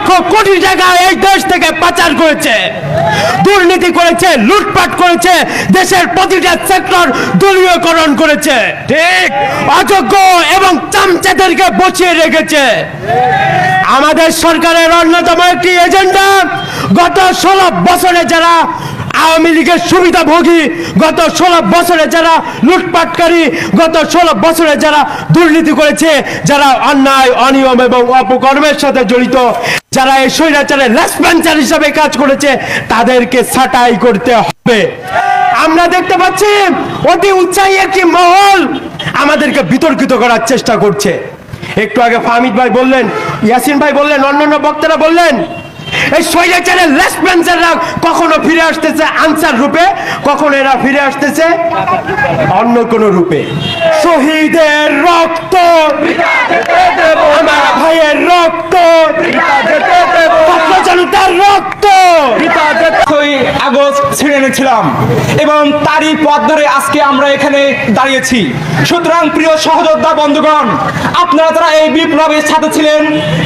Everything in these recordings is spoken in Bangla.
লক্ষ কোটি টাকা এই দেশ থেকে পাচার করেছে, দুর্নীতি করেছে, লুটপাট করেছে, দেশের প্রতিটা সেক্টর দলীয়করণ করেছে, ঠিক অযোগ্য এবং চামচাদেরকে বসিয়ে রেখেছে। আমাদের সরকারের অন্যতম একটি এজেন্ডা গত 16 বছরে যারা আওয়ামী লীগের সুবিধাভোগী, গত 16 বছরে যারা লুটপাটকারী, গত 16 বছরে যারা দুর্নীতি করেছে, যারা অন্যায় অনিয়ম এবং অপকর্মের সাথে জড়িত, যারা এই স্বৈরাচারের লেসপেন্সার হিসাবে কাজ করেছে, তাদেরকে ছাঁটাই করতে হবে। আমরা দেখতে পাচ্ছি অতি উৎসাহী একটি মহল আমাদেরকে বিতর্কিত করার চেষ্টা করছে। একটু আগে ফাহমিদ ভাই বললেন, ইয়াসিন ভাই বললেন, অন্যান্য বক্তারা বললেন, এই স্বৈরাচারের লেসপেন্সাররা কখনো ফিরে আসতেছে আনসার রূপে, কখনো এরা ফিরে আসতেছে অন্য কোন রূপে। শহীদের রক্ত, আমার ভাইয়ের রক্ত, জনতার রক্ত, আগস্ট ছিঁড়ে এনেছিলাম এবং তারই পথ ধরে আজকে আমরা এখানে দাঁড়িয়েছি। সুতরাং প্রিয় সহযোদ্ধা বন্ধুগণ, আপনারা যারা এই বিপ্লবের সাথে ছিলেন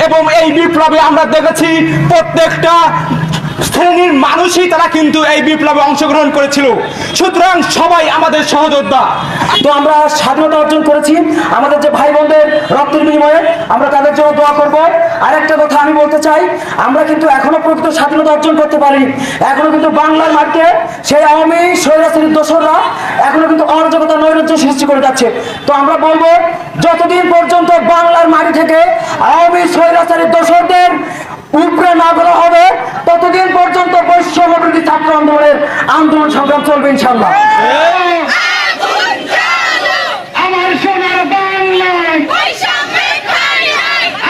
এবং এই বিপ্লবে আমরা দেখেছি প্রত্যেকটা শ্রেণীর মানুষই তারা কিন্তু এই বিপ্লবে অংশগ্রহণ করেছিল। সুতরাং সবাই আমাদের সহযোদ্ধা। তো আমরা স্বাধীনতা অর্জন করেছি আমাদের যে ভাই বোনদের রক্তের বিনিময়ে, আমরা তাদের জন্য দোয়া করব। আর একটা কথা আমি বলতে চাই, আমরা কিন্তু এখনো প্রকৃত স্বাধীনতা অর্জন করতে পারিনি। এখনো কিন্তু বাংলার মাটিতে সেই আওয়ামী স্বৈরাচারী দোসররা এখনো কিন্তু অরাজকতা নৈরাজ্য সৃষ্টি করে যাচ্ছে। তো আমরা বলবো, যতদিন পর্যন্ত বাংলার মাটি থেকে আওয়ামী স্বৈরাচারী দোসরদের উপরে না করা হবে, ততদিন পর্যন্ত বৈষম্য বিরোধী ছাত্র আন্দোলনের আন্দোলন সংগ্রাম চলবে ইনশাআল্লাহ। আমার সোনার বাংলায়,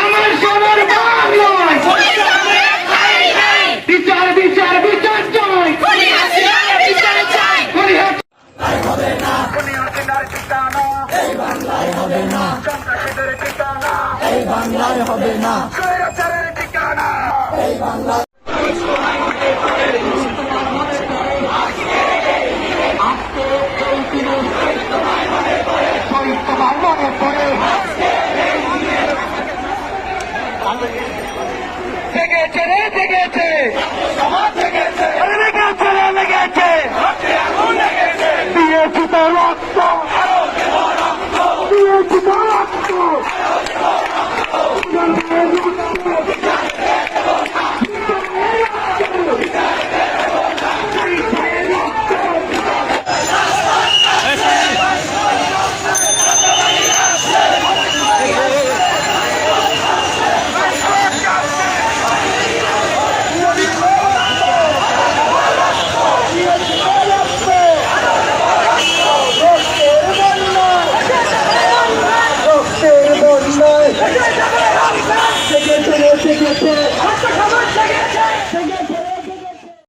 আমার সোনার বাংলায়, বিচার বিচার বিচার চাই, হবে না, এই বাংলায় হবে না, এই বাংলায় হবে না, এই বাংলায় জেগেছে রে জেগেছে, লেগেছে রে লেগেছে, দিয়েছি তো রক্ত, দিয়েছি তো রক্ত,